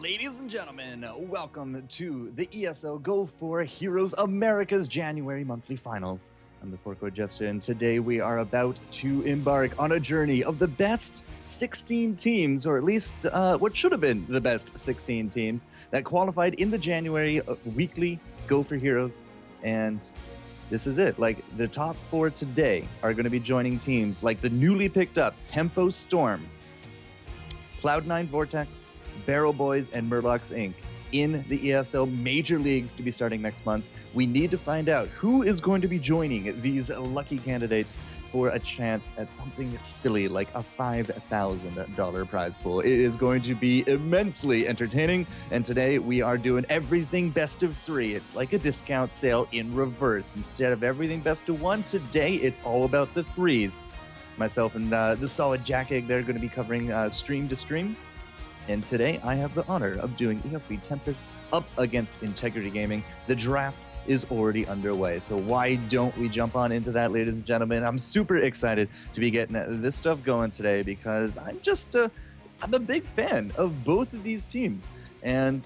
Ladies and gentlemen, welcome to the ESL Go4Heroes America's January monthly finals. I'm the FourCourtJester, and today we are about to embark on a journey of the best 16 teams, or at least what should have been the best 16 teams that qualified in the January weekly Go4Heroes. And this is it. Like, the top four today are going to be joining teams like the newly picked up Tempo Storm, Cloud9 Vortex, Barrel Boys, and Murlocs Inc. in the ESL Major Leagues to be starting next month. We need to find out who is going to be joining these lucky candidates for a chance at something silly like a $5,000 prize pool. It is going to be immensely entertaining, and today we are doing everything best of three. It's like a discount sale in reverse. Instead of everything best of one, today it's all about the threes. Myself and the solid Jack Egg, they're going to be covering stream to stream. And today I have the honor of doing ESV Tempest up against Integrity Gaming. The draft is already underway, so why don't we jump on into that, ladies and gentlemen? I'm super excited to be getting this stuff going today because I'm just I'm a big fan of both of these teams. And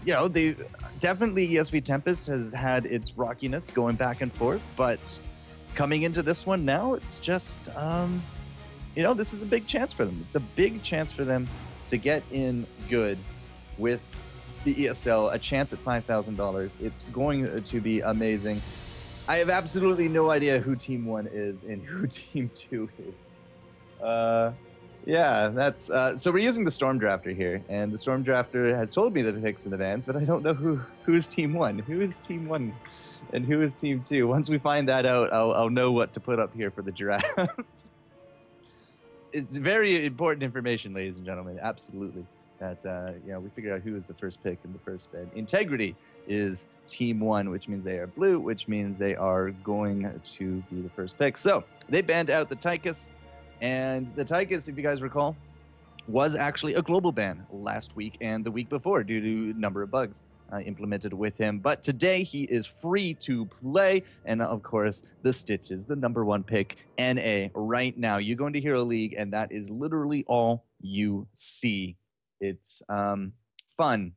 you know, they definitely, ESV Tempest has had its rockiness going back and forth, but coming into this one now, it's just you know, this is a big chance for them. It's a big chance for them to get in good with the ESL, a chance at $5,000. It's going to be amazing. I have absolutely no idea who Team 1 is and who Team 2 is. Yeah, that's so we're using the Storm Drafter here, and the Storm Drafter has told me the picks in advance, but I don't know who is Team 1. Who is Team 1 and who is Team 2? Once we find that out, I'll know what to put up here for the draft. It's very important information, ladies and gentlemen. Absolutely. That you know, we figured out who is the first pick in the first bed. Integrity is Team 1, which means they are blue, which means they are going to be the first pick. So they banned out the Tychus, and the Tychus, if you guys recall, was actually a global ban last week and the week before due to a number of bugs implemented with him. But today he is free to play, and of course the Stitches, the #1 pick, NA right now. You go into Hero League and that is literally all you see. It's fun,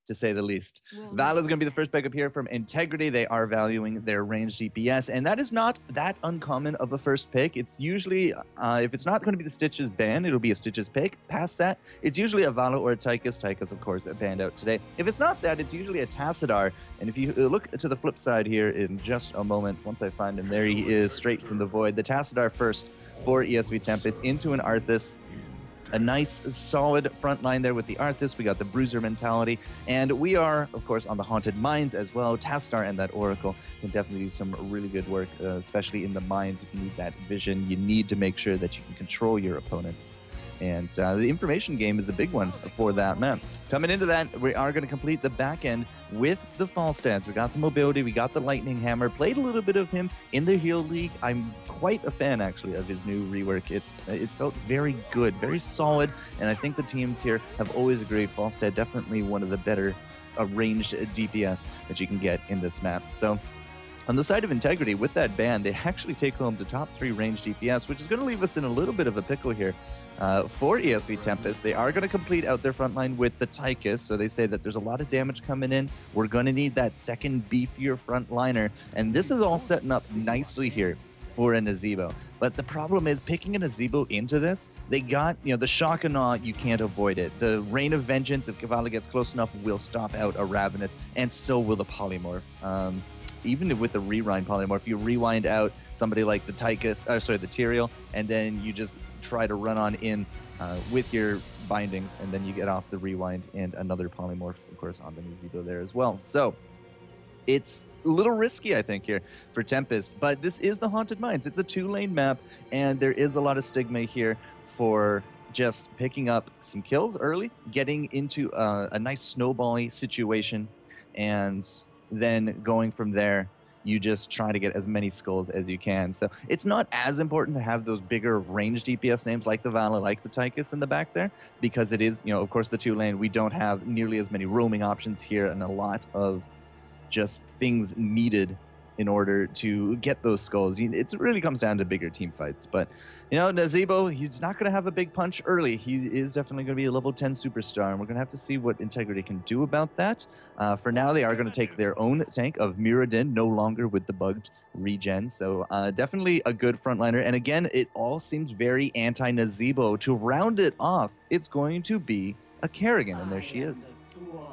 to say the least. Val is going to be the first pick up here from Integrity. They are valuing their range DPS, and that is not that uncommon of a first pick. It's usually, if it's not going to be the Stitches ban, it'll be a Stitches pick. Past that, it's usually a Vala or a Tychus. Tychus, of course, banned out today. If it's not that, it's usually a Tassadar. And if you look to the flip side here in just a moment, once I find him, there he is, straight from the void. The Tassadar first for ESV Tempest into an Arthas. A nice, solid front line there with the Arthas. We got the Bruiser mentality. And we are, of course, on the Haunted Mines as well. Tassadar and that Oracle can definitely do some really good work, especially in the mines. If you need that vision, you need to make sure that you can control your opponents. And the information game is a big one for that map. Coming into that, we are going to complete the back end with the fall stance. We got the mobility, we got the lightning hammer. Played a little bit of him in the Hero League. I'm quite a fan, actually, of his new rework. It felt very good, very solid, and I think the teams here have always agreed Falstad definitely one of the better ranged DPS that you can get in this map. So on the side of Integrity, with that ban, they actually take home the top 3 range DPS, which is going to leave us in a little bit of a pickle here. For ESV Tempest, they are going to complete out their front line with the Tychus, so they say that there's a lot of damage coming in. We're going to need that second beefier front liner, and this is all setting up nicely here for a Nazebo. But the problem is, picking a Nazebo into this, they got, you know, the Shock and Awe, you can't avoid it. The Rain of Vengeance, if Kavala gets close enough, will stop out a Ravenous, and so will the Polymorph. Even with the rewind polymorph, you rewind out somebody like the Tychus, the Tyrael, and then you just try to run on in with your bindings, and then you get off the rewind and another polymorph, of course, on the Nazebo there as well. So it's a little risky, I think, here for Tempest, but this is the Haunted Mines. It's a 2-lane map, and there is a lot of stigma here for just picking up some kills early, getting into a nice snowball-y situation, and then going from there, you just try to get as many skulls as you can. So it's not as important to have those bigger range DPS names like the Vala, like the Tychus in the back there, because it is, you know, of course, the 2-lane. We don't have nearly as many roaming options here, and a lot of just things needed in order to get those skulls. It really comes down to bigger team fights. But, you know, Nazeebo, he's not going to have a big punch early. He is definitely going to be a level 10 superstar, and we're going to have to see what Integrity can do about that. For now, they are going to take their own tank of Muradin, no longer with the bugged regen. So definitely a good frontliner. And again, it all seems very anti-Nazeebo. To round it off, it's going to be a Kerrigan, and there she is.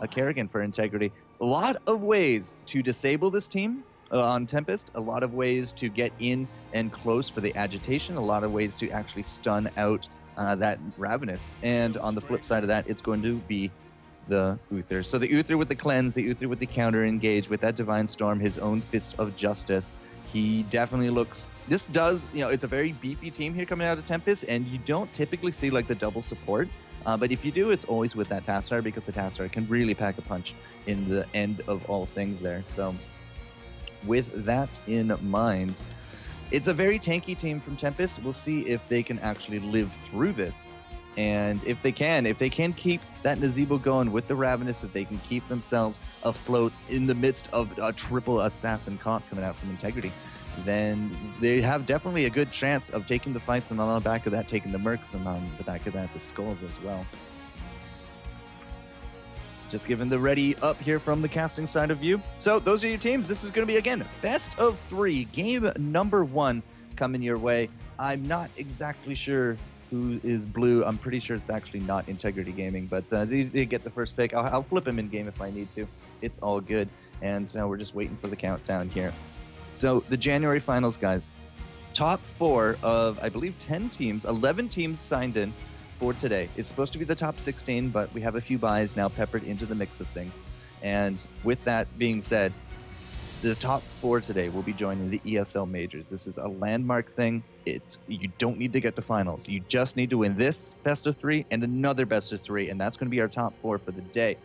A Kerrigan for Integrity. A lot of ways to disable this team on Tempest, a lot of ways to get in and close for the agitation, a lot of ways to actually stun out that Ravenous. And on the flip side of that, it's going to be the Uther. So the Uther with the cleanse, the Uther with the counter engage, with that Divine Storm, his own Fist of Justice. He definitely looks, this does, you know, it's a very beefy team here coming out of Tempest, and you don't typically see like the double support. But if you do, it's always with that Tassadar, because the Tassadar can really pack a punch in the end of all things there. So with that in mind, it's a very tanky team from Tempest. We'll see if they can actually live through this. And if they can keep that Nazeebo going with the Ravenous, if they can keep themselves afloat in the midst of a triple assassin comp coming out from Integrity, then they have definitely a good chance of taking the fights, and on the back of that, taking the Mercs, and on the back of that, the Skulls as well. Just giving the ready up here from the casting side of view. So those are your teams. This is going to be, again, best of 3. Game number 1 coming your way. I'm not exactly sure who is blue. I'm pretty sure it's actually not Integrity Gaming, but they get the first pick. I'll flip him in game if I need to. It's all good. And we're just waiting for the countdown here. So the January finals, guys. Top 4 of, I believe, 10 teams, 11 teams signed in for today. It's supposed to be the top 16, but we have a few buys now peppered into the mix of things. And with that being said, the top 4 today will be joining the ESL Majors. This is a landmark thing. You don't need to get to finals. You just need to win this best of 3 and another best of 3, and that's going to be our top 4 for the day.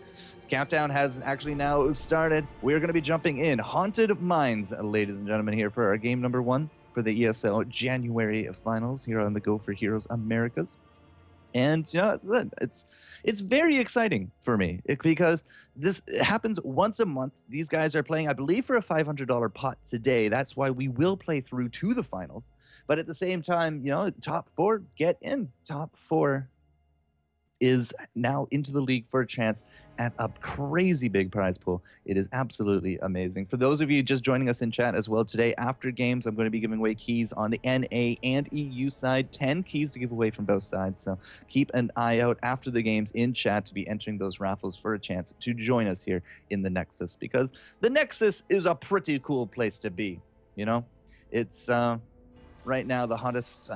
Countdown has actually now started. We're going to be jumping in. Haunted Mines, ladies and gentlemen, here for our game number 1 for the ESL January finals here on the Go4Heroes Americas. And you know, it's very exciting for me because this happens once a month. These guys are playing, I believe, for a $500 pot today. That's why we will play through to the finals. But at the same time, you know, top 4 get in. Top 4 is now into the league for a chance at a crazy big prize pool. It is absolutely amazing. For those of you just joining us in chat as well today, after games, I'm going to be giving away keys on the NA and EU side, 10 keys to give away from both sides. So keep an eye out after the games in chat to be entering those raffles for a chance to join us here in the Nexus, because the Nexus is a pretty cool place to be. You know, it's right now the hottest,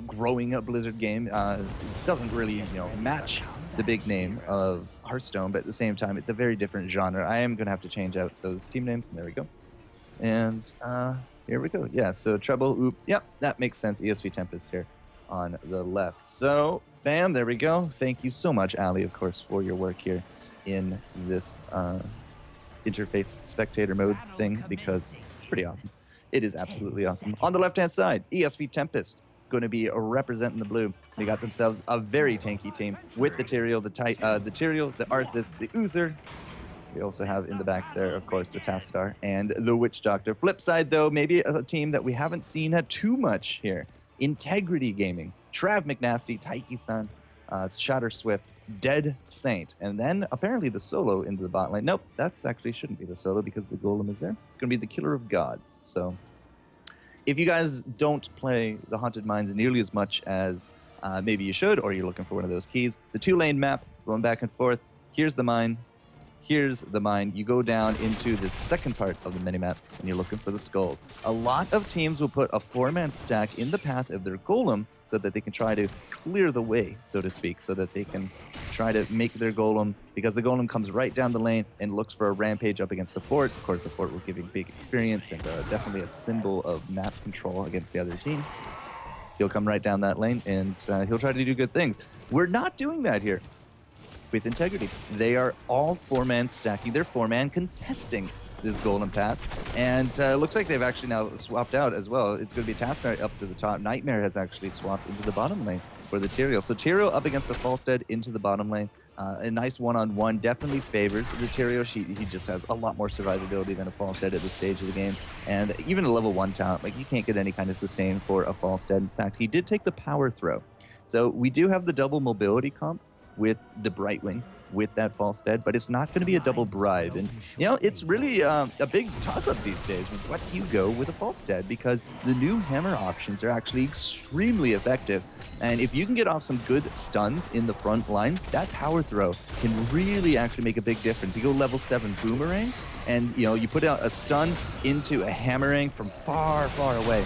growing Blizzard game. Doesn't really, match the big name of Hearthstone, but at the same time, it's a very different genre. I am going to have to change out those team names, and there we go. And here we go. Yeah, so Treble, oop, yep, that makes sense. ESV Tempest here on the left. So, bam, there we go. Thank you so much, Ali, of course, for your work here in this interface spectator mode thing, because it's pretty awesome. It is absolutely awesome. On the left-hand side, ESV Tempest going to be representing the blue. They got themselves a very tanky team with the Tyrael, the Tyrael, the Arthas, the Uther. We also have in the back there, of course, the Tassadar and the Witch Doctor. Flip side, though, maybe a team that we haven't seen too much here. Integrity Gaming, Trav McNasty, Taiki-san, Shatter Swift, Dead Saint, and then apparently the solo into the bot lane. Nope, that's actually shouldn't be the solo because the golem is there. It's going to be the Killer of Gods. So if you guys don't play the Haunted Mines nearly as much as maybe you should, or you're looking for one of those keys, it's a 2-lane map going back and forth. Here's the mine. Here's the mine. You go down into this second part of the minimap, and you're looking for the skulls. A lot of teams will put a 4-man stack in the path of their golem so that they can try to clear the way, so to speak, so that they can try to make their golem, because the golem comes right down the lane and looks for a rampage up against the fort. Of course, the fort will give you big experience and definitely a symbol of map control against the other team. He'll come right down that lane, and he'll try to do good things. We're not doing that here with Integrity. They are all 4-man stacking. They're 4-man contesting this golem path, and it looks like they've actually now swapped out as well. It's going to be Tassadar up to the top. Nightmare has actually swapped into the bottom lane for the Tyrael. So Tyrael up against the Falstead into the bottom lane. A nice one-on-one definitely favors the Tyrael. He just has a lot more survivability than a Falstead at this stage of the game. And even a level 1 talent, like you can't get any kind of sustain for a Falstead. In fact, he did take the power throw. So we do have the double mobility comp with the Brightwing with that Falstead, but it's not going to be a double bribe. And, you know, it's really a big toss-up these days with what do you go with a Falstead, because the new hammer options are actually extremely effective. And if you can get off some good stuns in the front line, that power throw can really actually make a big difference. You go level 7 Boomerang, and, you know, you put out a stun into a Hammerang from far, far away.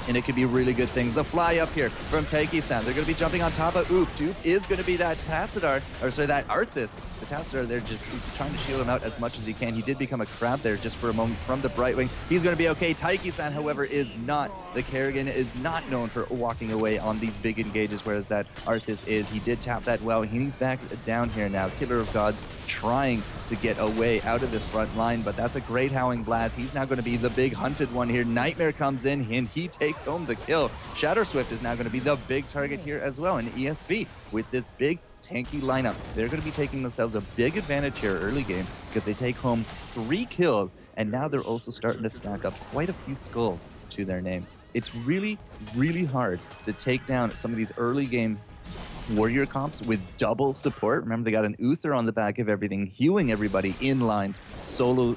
And it could be a really good thing. The fly up here from Taiki-san. They're going to be jumping on top of Oop. Dupe is going to be that Tassadar, or sorry, that Arthas. The Tassadar, they're just trying to shield him out as much as he can. He did become a crab there just for a moment from the Brightwing. He's going to be okay. Taiki-san, however, is not. The Kerrigan is not known for walking away on these big engages, whereas that Arthas is. He did tap that well. He's back down here now. Killer of Gods trying to get away out of this front line, but that's a great Howling Blast. He's now going to be the big hunted one here. Nightmare comes in and he takes home the kill. Shadow Swift is now going to be the big target here as well in ESV with this big tanky lineup. They're going to be taking themselves a big advantage here early game because they take home 3 kills, and now they're also starting to stack up quite a few skulls to their name. It's really, really hard to take down some of these early game warrior comps with double support. Remember, they got an Uther on the back of everything, healing everybody in lines, solo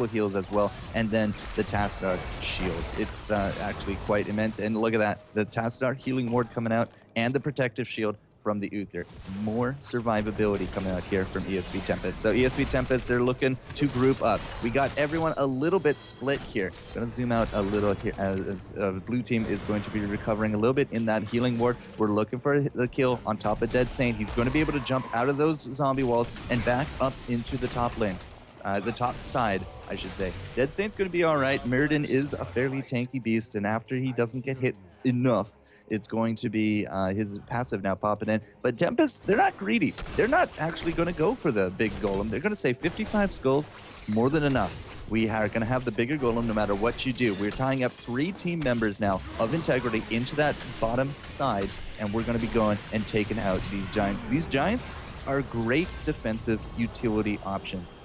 heals as well, and then the Tassadar shields. It's actually quite immense. And look at that, the Tassadar healing ward coming out and the protective shield from the Uther. More survivability coming out here from ESV Tempest. So ESV Tempest, they're looking to group up. We got everyone a little bit split here. Gonna zoom out a little here as blue team is going to be recovering a little bit in that healing ward. We're looking for the kill on top of Dead Saint. He's going to be able to jump out of those zombie walls and back up into the top lane. The top side, I should say. Dead Saint's going to be all right. Mirrodin is a fairly tanky beast, and after he doesn't get hit enough, it's going to be his passive now popping in. But Tempest, they're not greedy. They're not actually going to go for the big golem. They're going to say 55 skulls, more than enough. We are going to have the bigger golem no matter what you do. We're tying up 3 team members now of Integrity into that bottom side, and we're going to be going and taking out these giants. These giants are great defensive utility options.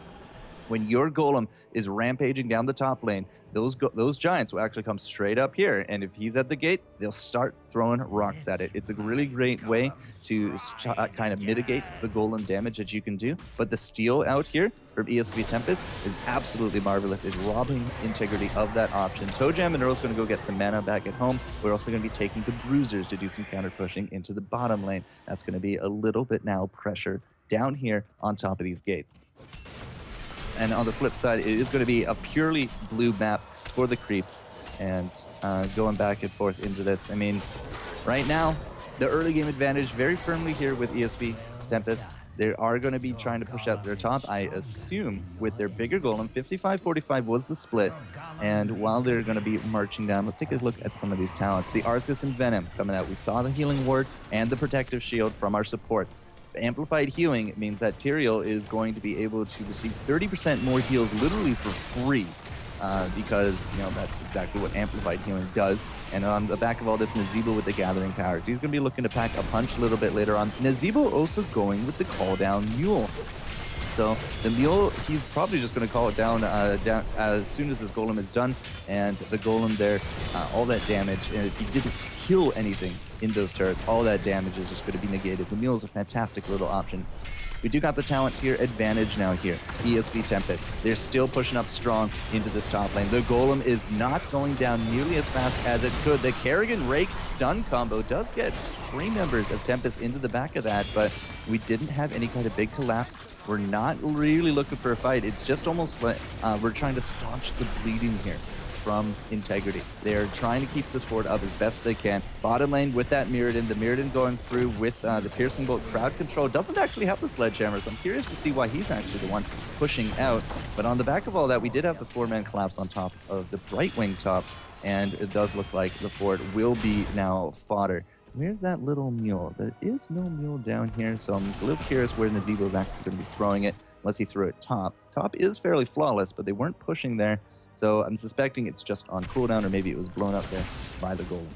When your golem is rampaging down the top lane, those giants will actually come straight up here, and if he's at the gate, they'll start throwing rocks at it. It's a really great way to kind of mitigate the golem damage that you can do. But the steal out here from ESV Tempest is absolutely marvelous. It's robbing Integrity of that option. ToeJam and Earl's going to go get some mana back at home. We're also going to be taking the Bruisers to do some counter pushing into the bottom lane. That's going to be a little bit now pressure down here on top of these gates. And on the flip side, it is going to be a purely blue map for the creeps, and going back and forth into this. I mean, right now, the early game advantage very firmly here with ESV Tempest. They are going to be trying to push out their top, I assume, with their bigger golem. 55-45 was the split, and while they're going to be marching down, let's take a look at some of these talents. The Arthas and Venom coming out. We saw the healing ward and the protective shield from our supports. Amplified healing means that Tyrael is going to be able to receive 30% more heals literally for free, because, you know, that's exactly what amplified healing does. And on the back of all this, Nazeebo with the gathering powers. He's going to be looking to pack a punch a little bit later on. Nazeebo also going with the call down mule. So the mule, he's probably just going to call it down as soon as this golem is done. And the golem there, all that damage, and if he didn't kill anything in those turrets, all that damage is just going to be negated. The mule is a fantastic little option. We do got the talent tier advantage now here. ESV Tempest, they're still pushing up strong into this top lane. The golem is not going down nearly as fast as it could. The Kerrigan Rake stun combo does get 3 members of Tempest into the back of that, but we didn't have any kind of big collapse. We're not really looking for a fight. It's just almost like we're trying to staunch the bleeding here from Integrity. They're trying to keep this forward up as best they can. Bottom lane with that Mirrodin. The Mirrodin going through with the Piercing Bolt. Crowd control doesn't actually have the Sledgehammer, so I'm curious to see why he's actually the one pushing out. But on the back of all that, we did have the 4-man collapse on top of the Brightwing top, and it does look like the fort will be now fodder. Where's that little mule? There is no mule down here, so I'm a little curious where Nazeebo is actually going to be throwing it, unless he threw it top. Top is fairly flawless, but they weren't pushing there, so I'm suspecting it's just on cooldown, or maybe it was blown up there by the golem.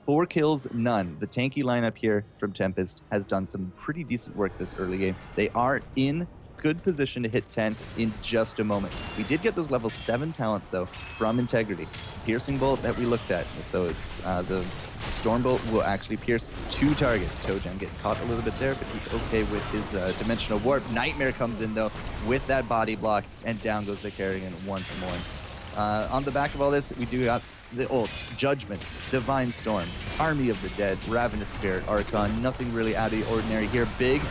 4 kills, none. The tanky lineup here from Tempest has done some pretty decent work this early game. They are in good position to hit 10 in just a moment. We did get those level 7 talents, though, from Integrity. Piercing Bolt that we looked at. So it's the Storm Bolt will actually pierce 2 targets. Tojan getting caught a little bit there, but he's okay with his Dimensional Warp. Nightmare comes in, though, with that body block, and down goes the Kerrigan once more. On the back of all this, we do got the ults, Judgment, Divine Storm, Army of the Dead, Ravenous Spirit, Archon. Nothing really out of the ordinary here. Big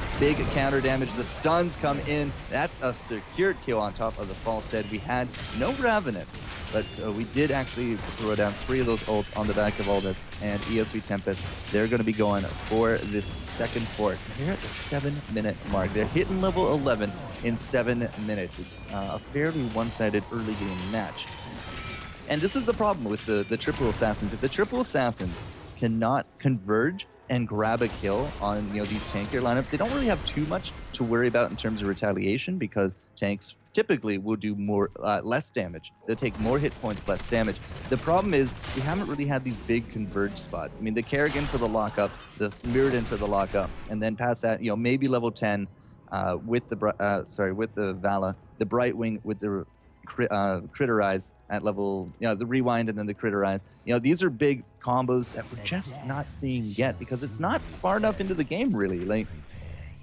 counter damage. The stuns come in. That's a secured kill on top of the False Dead. We had no Ravenous, but we did actually throw down 3 of those ults on the back of all this. And ESV Tempest, they're going to be going for this second fort. They're at the 7-minute mark. They're hitting level 11 in 7 minutes. It's a fairly one-sided early game match. And this is the problem with the triple assassins. If the triple assassins cannot converge and grab a kill on these tankier lineups, they don't really have too much to worry about in terms of retaliation, because tanks typically will do less damage. They'll take more hit points, less damage. The problem is we haven't really had these big converge spots. I mean, the Kerrigan for the lockup, the Mirrodin for the lockup, and then past that, maybe level 10 with the Vala, the Brightwing with the Critterize at level, the Rewind and then the Critterize. These are big combos that we're just not seeing yet, because it's not far enough into the game, really. Like,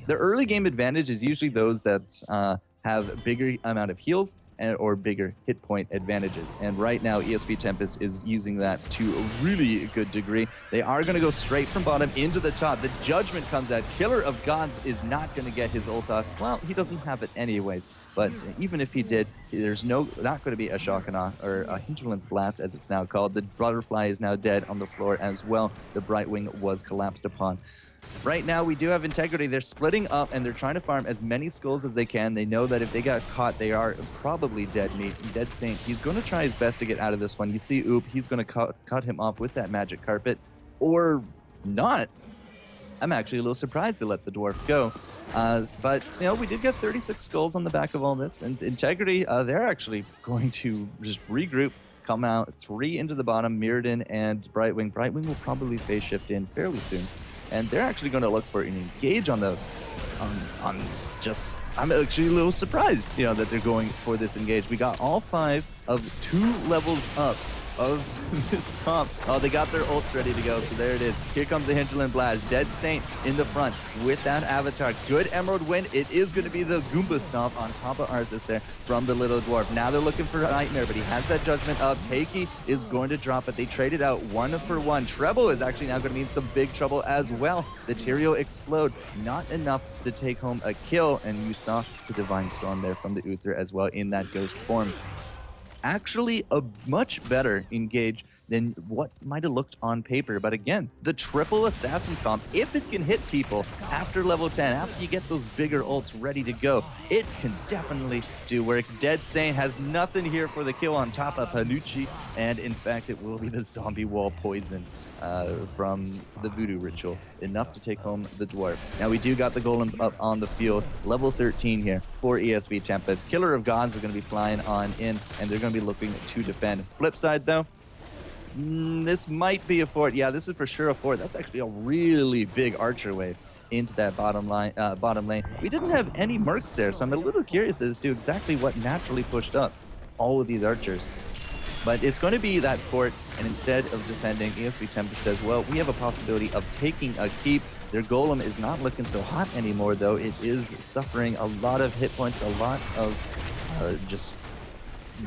the early game advantage is usually those that have bigger amount of heals or bigger hit point advantages. And right now, ESV Tempest is using that to a really good degree. They are going to go straight from bottom into the top. The Judgment comes out. Killer of Gods is not going to get his ult off. Well, he doesn't have it anyways. But even if he did, there's not going to be a Shock and Awe, or a Hinterland's Blast, as it's now called. The Butterfly is now dead on the floor as well. The Brightwing was collapsed upon. Right now, we do have Integrity. They're splitting up, and they're trying to farm as many skulls as they can. They know that if they got caught, they are probably dead meat. Dead Saint, he's going to try his best to get out of this one. You see Oop, he's going to cut him off with that magic carpet, or not. I'm actually a little surprised they let the dwarf go. But, we did get 36 skulls on the back of all this. And Integrity, they're actually going to just regroup, come out, 3 into the bottom, Mirrodin and Brightwing. Brightwing will probably phase shift in fairly soon. And they're actually going to look for an engage on the... I'm actually a little surprised, that they're going for this engage. We got all 5 of 2 levels up of this top. Oh, they got their ults ready to go, so there it is. Here comes the Hinterland Blast. Dead Saint in the front with that avatar. Good Emerald Wind. It is going to be the Goomba Stomp on top of Arthas there from the Little Dwarf. Now they're looking for Nightmare, but he has that Judgment up. Takey is going to drop it. They traded out 1 for 1. Treble is actually now going to mean some big trouble as well. The Tyrael Explode, not enough to take home a kill, and you saw the Divine Storm there from the Uther as well in that ghost form. Actually a much better engage than what might have looked on paper. But again, the triple assassin comp, if it can hit people after level 10, after you get those bigger ults ready to go, it can definitely do work. Dead Saint has nothing here for the kill on top of Panucci, and in fact, it will be the zombie wall poison from the voodoo ritual, enough to take home the dwarf. Now we do got the golems up on the field, level 13 here for ESV Tempest. Killer of Gods are going to be flying on in, and they're going to be looking to defend. Flip side though, this might be a fort. Yeah, this is for sure a fort. That's actually a really big archer wave into that bottom lane. We didn't have any mercs there, so I'm a little curious as to exactly what naturally pushed up all of these archers. But it's going to be that fort, and instead of defending, ESV Tempest says, well, we have a possibility of taking a keep. Their golem is not looking so hot anymore, though. It is suffering a lot of hit points, a lot of just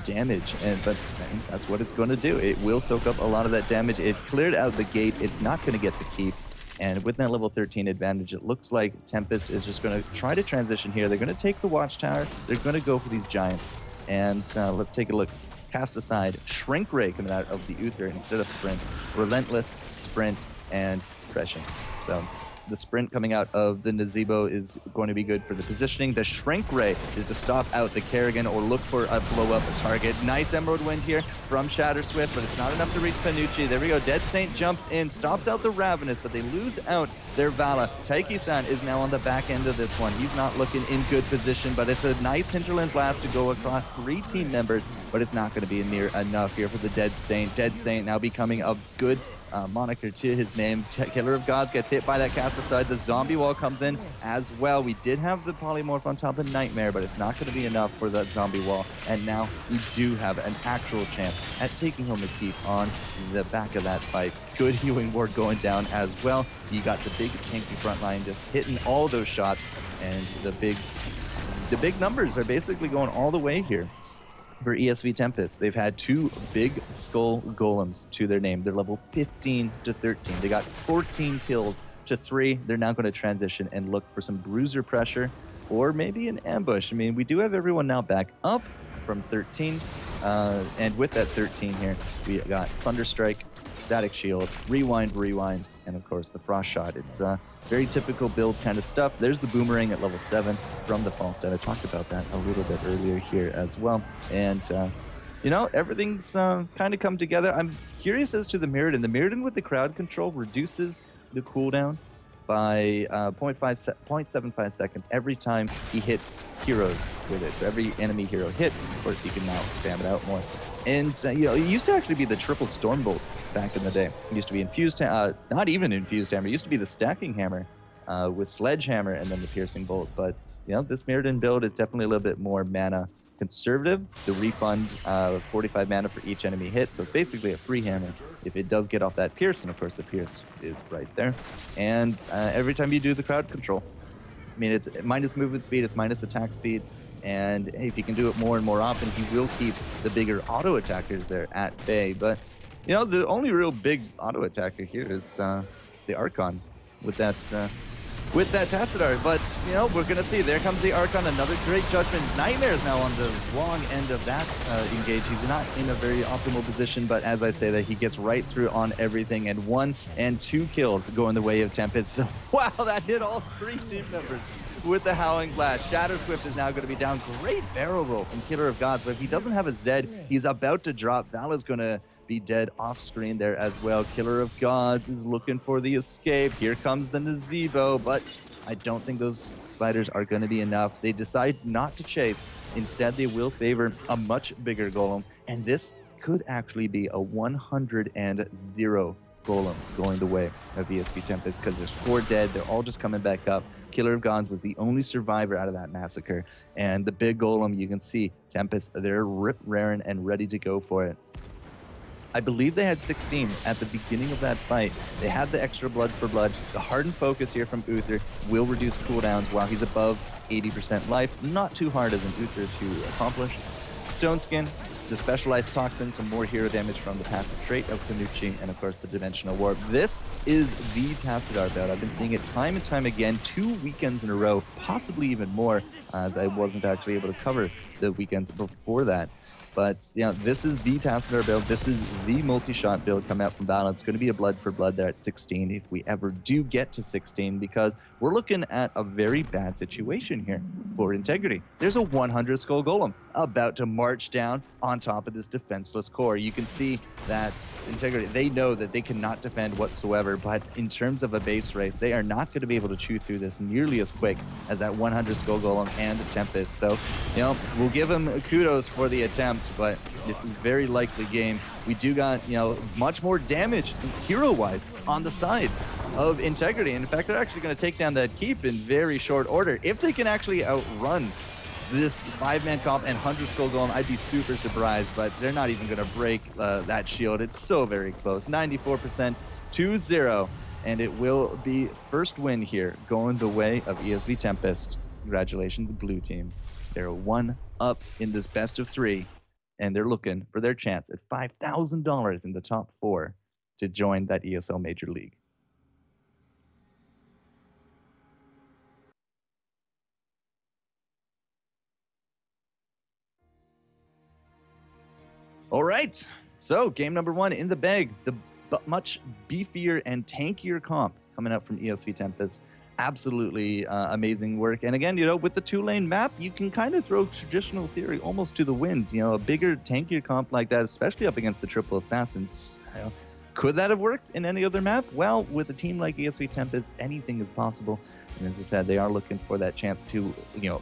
damage, but I think that's what it's going to do. It will soak up a lot of that damage. It cleared out the gate. It's not going to get the keep. And with that level 13 advantage, it looks like Tempest is just going to try to transition here. They're going to take the Watchtower. They're going to go for these Giants. And let's take a look. Cast aside, Shrink Ray coming out of the Uther instead of Sprint. Relentless, Sprint, and Prescience. So the Sprint coming out of the Nazebo is going to be good for the positioning. The Shrink Ray is to stop out the Kerrigan or look for a blow up a target. Nice Emerald Wind here from Shatter Swift, but it's not enough to reach Panucci. There we go. Dead Saint jumps in, stops out the Ravenous, but they lose out their Vala. Taiki-san is now on the back end of this one. He's not looking in good position, but it's a nice Hinterland Blast to go across 3 team members, but it's not going to be near enough here for the Dead Saint. Dead Saint now becoming a good moniker to his name. Killer of Gods gets hit by that cast aside. The zombie wall comes in as well. We did have the polymorph on top of Nightmare, but it's not going to be enough for that zombie wall. And now we do have an actual chance at taking home the keep on the back of that fight. Good healing ward going down as well. You got the big tanky front line just hitting all those shots, and the big numbers are basically going all the way here. For ESV Tempest, they've had 2 big skull golems to their name. They're level 15 to 13. They got 14 kills to 3. They're now going to transition and look for some bruiser pressure or maybe an ambush. I mean, we do have everyone now back up from 13. And with that 13 here, we got Thunderstrike, Static Shield, Rewind, and of course the Frost Shot. It's very typical build kind of stuff. There's the Boomerang at level 7 from the Falstad. I talked about that a little bit earlier here as well. And, you know, everything's kind of come together. I'm curious as to the Mirrodin. The Mirrodin with the crowd control reduces the cooldown by 0.75 seconds every time he hits heroes with it. So every enemy hero hit, of course, you can now spam it out more. And, you know, it used to actually be the triple Stormbolt back in the day. It used to be infused, not even infused hammer. It used to be the stacking hammer with Sledgehammer and then the piercing bolt. But, you know, this Mirrodin build is definitely a little bit more mana conservative. The refund 45 mana for each enemy hit. So it's basically a free hammer if it does get off that pierce. And of course, the pierce is right there. And every time you do the crowd control, I mean, it's minus movement speed, it's minus attack speed. And if you can do it more and more often, he will keep the bigger auto attackers there at bay. But, you know, the only real big auto attacker here is the Archon with that Tassadar. But, you know, we're going to see. There comes the Archon, another great judgment. Nightmare's now on the wrong end of that engage. He's not in a very optimal position, but as I say that, he gets right through on everything. And 1 and 2 kills going the way of Tempest. So, wow, that hit all 3 team members with the Howling Blast. Shadow Swift is now going to be down. Great barrel roll from Killer of Gods, but if he doesn't have a Zed, he's about to drop. Vala's going to be dead off screen there as well. Killer of Gods is looking for the escape. Here comes the Nazebo, but I don't think those spiders are going to be enough. They decide not to chase. Instead, they will favor a much bigger golem, and this could actually be a 100-0 golem going the way of ESV Tempest, because there's 4 dead. They're all just coming back up. Killer of Gods was the only survivor out of that massacre, and the big golem, you can see Tempest, they're rip-raring and ready to go for it. I believe they had 16 at the beginning of that fight. They had the extra blood for blood. The hardened focus here from Uther will reduce cooldowns while he's above 80% life. Not too hard as an Uther to accomplish. Stone Skin, the specialized toxin, some more hero damage from the passive trait of Kanuchi, and of course the Dimensional Warp. This is the Tassadar build. I've been seeing it time and time again, 2 weekends in a row, possibly even more, as I wasn't actually able to cover the weekends before that. But, you know, this is the Tassadar build. This is the multi-shot build coming out from battle. It's going to be a blood for blood there at 16 if we ever do get to 16, because we're looking at a very bad situation here for Integrity. There's a 100 skull golem about to march down on top of this defenseless core. You can see that Integrity, they know that they cannot defend whatsoever, but in terms of a base race, they are not going to be able to chew through this nearly as quick as that 100 skull golem and the Tempest. So, you know, we'll give them kudos for the attempt, but this is very likely game. We do got, you know, much more damage hero-wise on the side of Integrity. And in fact, they're actually going to take down that keep in very short order. If they can actually outrun this 5-man comp and 100 skull golem, I'd be super surprised, but they're not even going to break that shield. It's so very close. 94%, 2-0, and it will be first win here going the way of ESV Tempest. Congratulations, blue team. They're 1 up in this best of 3, and they're looking for their chance at $5,000 in the top 4 to join that ESL Major League. All right, so game number 1 in the bag. The much beefier and tankier comp coming out from ESV Tempest. Absolutely amazing work. And again, you know, with the 2-lane map, you can kind of throw traditional theory almost to the wind. You know, a bigger, tankier comp like that, especially up against the triple assassins, you know, Could that have worked in any other map? Well, with a team like ESV Tempest, anything is possible. And as I said, they are looking for that chance to,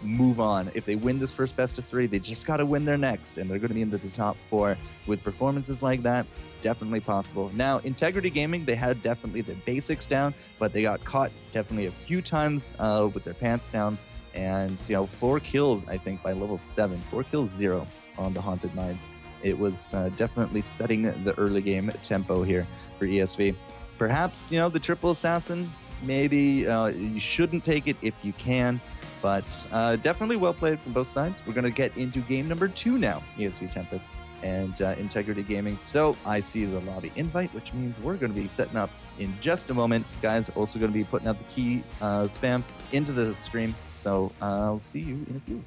move on. If they win this first best of 3, they just got to win their next, and they're going to be in the top 4. With performances like that, it's definitely possible. Now, Integrity Gaming, they had definitely the basics down, but they got caught definitely a few times with their pants down. And, 4 kills, I think, by level 7. 4 kills, 0 on the Haunted Mines. It was definitely setting the early game tempo here for ESV. Perhaps, the triple assassin, maybe you shouldn't take it if you can, but definitely well played from both sides. We're going to get into game number 2 now, ESV Tempest and Integrity Gaming. So I see the lobby invite, which means we're going to be setting up in just a moment. Guys, also going to be putting out the key spam into the stream. So I'll see you in a few.